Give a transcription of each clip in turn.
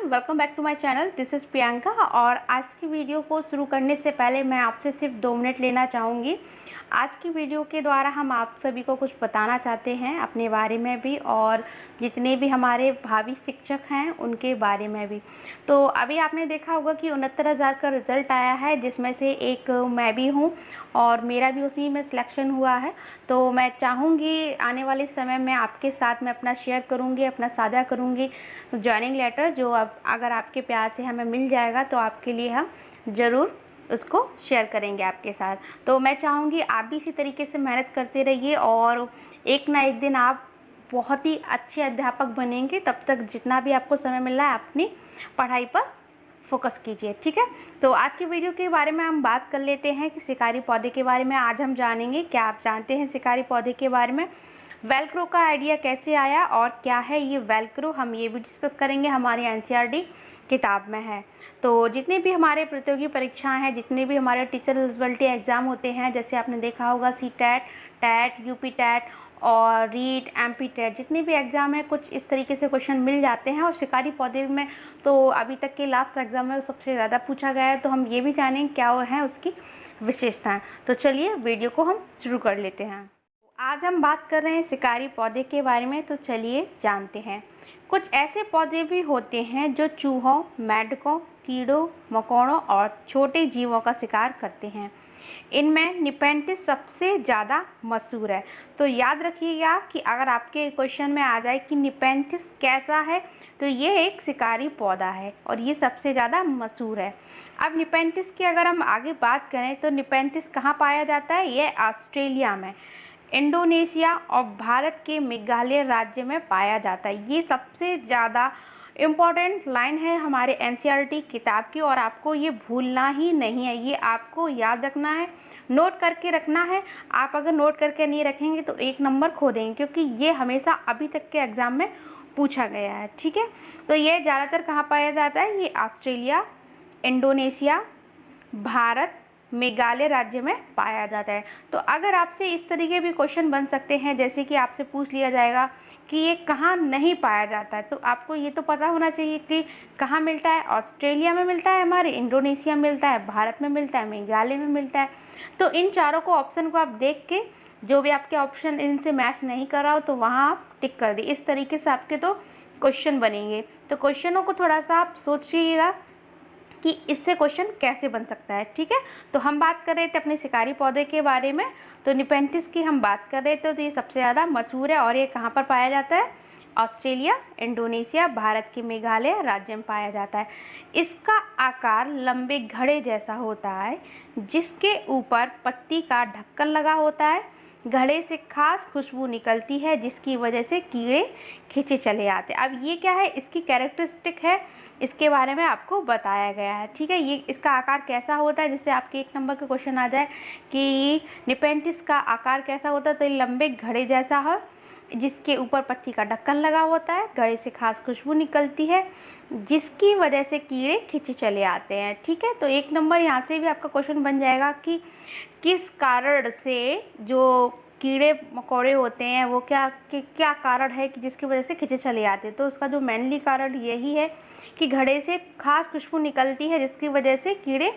Welcome back to my channel. This is Priyanka. और आज की वीडियो को शुरू करने से पहले मैं आपसे सिर्फ 2 मिनट लेना चाहूँगी। आज की वीडियो के द्वारा हम आप सभी को कुछ बताना चाहते हैं अपने बारे में भी, और जितने भी हमारे भावी शिक्षक हैं उनके बारे में भी। तो अभी आपने देखा होगा कि 69,000 का रिज़ल्ट आया है, जिसमें से एक मैं भी हूँ और मेरा भी उसी में सिलेक्शन हुआ है। तो मैं चाहूँगी आने वाले समय में आपके साथ मैं अपना शेयर करूँगी, अपना साझा करूँगी जॉइनिंग लेटर, जो अब अगर आपके प्यार से हमें मिल जाएगा तो आपके लिए हम ज़रूर उसको शेयर करेंगे आपके साथ। तो मैं चाहूँगी आप भी इसी तरीके से मेहनत करते रहिए और एक ना एक दिन आप बहुत ही अच्छे अध्यापक बनेंगे। तब तक जितना भी आपको समय मिल रहा है अपनी पढ़ाई पर फोकस कीजिए, ठीक है। तो आज की वीडियो के बारे में हम बात कर लेते हैं कि शिकारी पौधे के बारे में आज हम जानेंगे। क्या आप जानते हैं शिकारी पौधे के बारे में? वेलक्रो का आइडिया कैसे आया और क्या है ये वेलक्रो, हम ये भी डिस्कस करेंगे। हमारी एनसीईआरटी किताब में है। तो जितने भी हमारे प्रतियोगी परीक्षाएं हैं, जितने भी हमारे टीचर एलिजिबिलिटी एग्ज़ाम होते हैं, जैसे आपने देखा होगा सीटेट, टेट, यूपी टेट और रीट, एमपी टेट, जितने भी एग्ज़ाम हैं कुछ इस तरीके से क्वेश्चन मिल जाते हैं। और शिकारी पौधे में तो अभी तक के लास्ट एग्ज़ाम में सबसे ज़्यादा पूछा गया है। तो हम ये भी जानेंगे क्या है उसकी विशेषताएँ। तो चलिए वीडियो को हम शुरू कर लेते हैं। आज हम बात कर रहे हैं शिकारी पौधे के बारे में। तो चलिए जानते हैं। कुछ ऐसे पौधे भी होते हैं जो चूहों, मेंढकों, कीड़ों, मकोड़ों और छोटे जीवों का शिकार करते हैं। इनमें निपेंथिस सबसे ज़्यादा मशहूर है। तो याद रखिएगा कि अगर आपके क्वेश्चन में आ जाए कि निपेंथिस कैसा है, तो ये एक शिकारी पौधा है और ये सबसे ज़्यादा मशहूर है। अब निपेंथिस की अगर हम आगे बात करें तो निपेंथिस कहाँ पाया जाता है? ये ऑस्ट्रेलिया में, इंडोनेशिया और भारत के मेघालय राज्य में पाया जाता है। ये सबसे ज़्यादा इम्पॉर्टेंट लाइन है हमारे एनसीईआरटी किताब की और आपको ये भूलना ही नहीं है, ये आपको याद रखना है, नोट करके रखना है। आप अगर नोट करके नहीं रखेंगे तो 1 नंबर खो देंगे, क्योंकि ये हमेशा अभी तक के एग्ज़ाम में पूछा गया है, ठीक है। तो ये ज़्यादातर कहाँ पाया जाता है? ये ऑस्ट्रेलिया, इंडोनेशिया, भारत, मेघालय राज्य में पाया जाता है। तो अगर आपसे इस तरीके भी क्वेश्चन बन सकते हैं, जैसे कि आपसे पूछ लिया जाएगा कि ये कहाँ नहीं पाया जाता है, तो आपको ये तो पता होना चाहिए कि कहाँ मिलता है। ऑस्ट्रेलिया में मिलता है, हमारे इंडोनेशिया में मिलता है, भारत में मिलता है, मेघालय में मिलता है। तो इन चारों को ऑप्शन को आप देख के जो भी आपके ऑप्शन इनसे मैच नहीं कर रहा हो तो वहाँ आप टिक कर दिए। इस तरीके से आपके तो क्वेश्चन बनेंगे। तो क्वेश्चनों को थोड़ा सा आप सोचिएगा कि इससे क्वेश्चन कैसे बन सकता है, ठीक है। तो हम बात कर रहे थे अपने शिकारी पौधे के बारे में। तो निपेंथिस की हम बात कर रहे थे। तो ये सबसे ज़्यादा मशहूर है और ये कहाँ पर पाया जाता है? ऑस्ट्रेलिया, इंडोनेशिया, भारत के मेघालय राज्य में पाया जाता है। इसका आकार लंबे घड़े जैसा होता है, जिसके ऊपर पत्ती का ढक्कन लगा होता है। घड़े से खास खुशबू निकलती है, जिसकी वजह से कीड़े खींचे चले आते हैं। अब ये क्या है, इसकी कैरेक्टरिस्टिक है, इसके बारे में आपको बताया गया है, ठीक है। ये इसका आकार कैसा होता है, जिससे आपके 1 नंबर का क्वेश्चन आ जाए कि निपेंथिस का आकार कैसा होता है। तो ये लंबे घड़े जैसा है, जिसके ऊपर पत्ती का ढक्कन लगा होता है। घड़े से खास खुशबू निकलती है, जिसकी वजह से कीड़े खींचे चले आते हैं, ठीक है। तो 1 नंबर यहाँ से भी आपका क्वेश्चन बन जाएगा कि किस कारण से जो कीड़े मकोड़े होते हैं वो क्या कारण है कि जिसकी वजह से खींचे चले आते हैं। तो उसका जो मेनली कारण यही है कि घड़े से खास खुशबू निकलती है, जिसकी वजह से कीड़े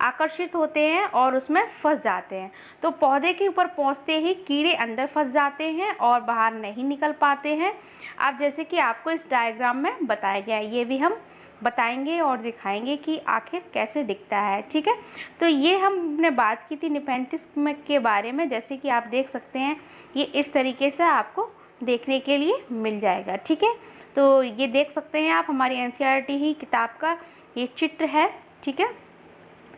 आकर्षित होते हैं और उसमें फंस जाते हैं। तो पौधे के ऊपर पहुंचते ही कीड़े अंदर फंस जाते हैं और बाहर नहीं निकल पाते हैं। अब जैसे कि आपको इस डायग्राम में बताया गया है, ये भी हम बताएंगे और दिखाएंगे कि आखिर कैसे दिखता है, ठीक है। तो ये हमने बात की थी निपेंथिस के बारे में। जैसे कि आप देख सकते हैं ये इस तरीके से आपको देखने के लिए मिल जाएगा, ठीक है। तो ये देख सकते हैं आप, हमारी एनसीईआरटी ही किताब का ये चित्र है, ठीक है।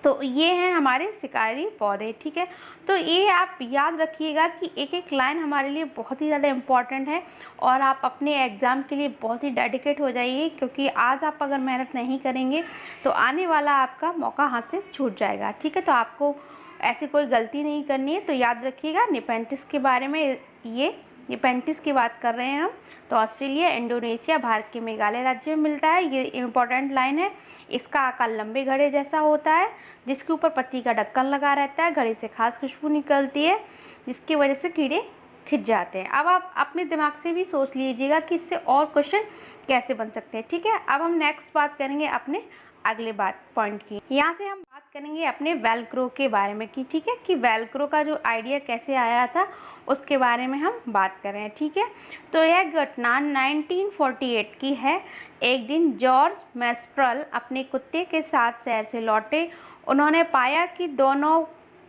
तो ये हैं हमारे शिकारी पौधे, ठीक है। तो ये आप याद रखिएगा कि एक एक लाइन हमारे लिए बहुत ही ज़्यादा इम्पॉर्टेंट है और आप अपने एग्ज़ाम के लिए बहुत ही डेडिकेट हो जाइए, क्योंकि आज आप अगर मेहनत नहीं करेंगे तो आने वाला आपका मौका हाथ से छूट जाएगा, ठीक है। तो आपको ऐसी कोई गलती नहीं करनी है। तो याद रखिएगा निपेंथिस के बारे में ये ये 35 की बात कर रहे हैं हम। तो ऑस्ट्रेलिया, इंडोनेशिया, भारत के मेघालय राज्य में मिलता है। ये इम्पोर्टेंट लाइन है। इसका आकार लंबे घड़े जैसा होता है, जिसके ऊपर पत्ती का ढक्कन लगा रहता है। घड़े से खास खुशबू निकलती है, जिसकी वजह से कीड़े खिंच जाते हैं। अब आप अपने दिमाग से भी सोच लीजिएगा कि इससे और क्वेश्चन कैसे बन सकते हैं। ठीक है, अब हम नेक्स्ट बात करेंगे अपने अगले बात पॉइंट की। यहाँ से हम बात करेंगे अपने वेलक्रो के बारे में कि ठीक है, कि वेलक्रो का जो आइडिया कैसे आया था उसके बारे में हम बात कर रहे हैं। ठीक है, तो यह घटना 1948 की है। एक दिन जॉर्ज मैस्ट्रल अपने कुत्ते के साथ शहर से लौटे। उन्होंने पाया कि दोनों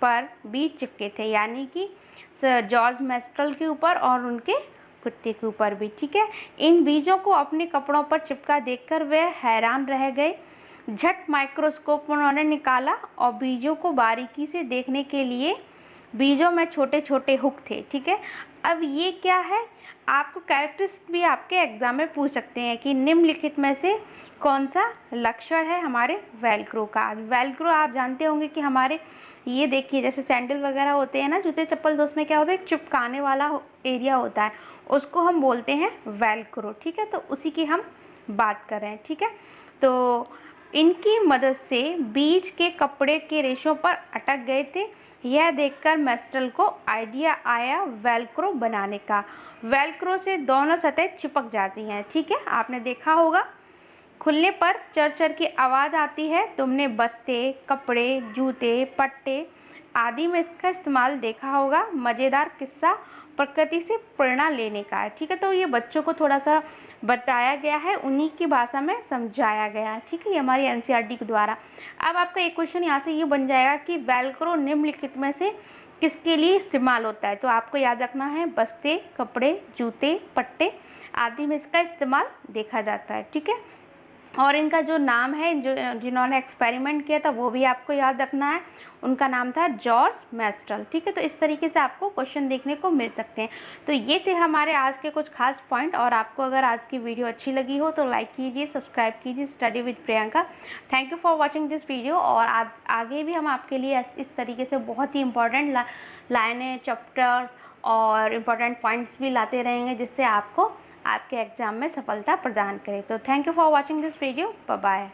पर बीज चिपके थे, यानी कि जॉर्ज मैस्ट्रल के ऊपर और उनके कुत्ते के ऊपर भी। ठीक है, इन बीजों को अपने कपड़ों पर चिपका देखकर वे हैरान रह गए। झट माइक्रोस्कोप उन्होंने निकाला और बीजों को बारीकी से देखने के लिए बीजों में छोटे छोटे हुक थे। ठीक है, अब ये क्या है, आपको कैरेक्टरिस्टिक भी आपके एग्जाम में पूछ सकते हैं कि निम्नलिखित में से कौन सा लक्षण है हमारे वेलक्रो का। वेलक्रो आप जानते होंगे कि हमारे ये देखिए जैसे सैंडल वगैरह होते हैं ना, जूते चप्पल, तो उसमें क्या होता है, चिपकाने वाला एरिया होता है, उसको हम बोलते हैं वेलक्रो। ठीक है, तो उसी की हम बात कर रहे हैं। ठीक है, तो इनकी मदद से बीज के कपड़े के रेशों पर अटक गए थे। यह देखकर मैस्ट्रल को आइडिया आया वेलक्रो बनाने का। वेलक्रो से दोनों सतह चिपक जाती हैं। ठीक है, आपने देखा होगा खुलने पर चर चर की आवाज़ आती है। तुमने बस्ते, कपड़े, जूते, पट्टे आदि में इसका इस्तेमाल देखा होगा। मज़ेदार किस्सा प्रकृति से प्रेरणा लेने का है। ठीक है, तो ये बच्चों को थोड़ा सा बताया गया है, उन्हीं की भाषा में समझाया गया है। ठीक है, ये हमारी एनसीईआरटी के द्वारा। अब आपका एक क्वेश्चन यहाँ से ये बन जाएगा कि वेलक्रो निम्नलिखित में से किसके लिए इस्तेमाल होता है। तो आपको याद रखना है बस्ते, कपड़े, जूते, पट्टे आदि में इसका इस्तेमाल देखा जाता है। ठीक है, और इनका जो नाम है, जो जिन्होंने एक्सपेरिमेंट किया था वो भी आपको याद रखना है। उनका नाम था जॉर्ज मैस्ट्रल। ठीक है, तो इस तरीके से आपको क्वेश्चन देखने को मिल सकते हैं। तो ये थे हमारे आज के कुछ खास पॉइंट। और आपको अगर आज की वीडियो अच्छी लगी हो तो लाइक कीजिए, सब्सक्राइब कीजिए study with Priyanka. Thank you for watching this video. और आगे भी हम आपके लिए इस तरीके से बहुत ही इंपॉर्टेंट लाइनें, चैप्टर और इम्पॉर्टेंट पॉइंट्स भी लाते रहेंगे, जिससे आपको आपके एग्जाम में सफलता प्रदान करे। तो thank you for watching this video. Bye bye.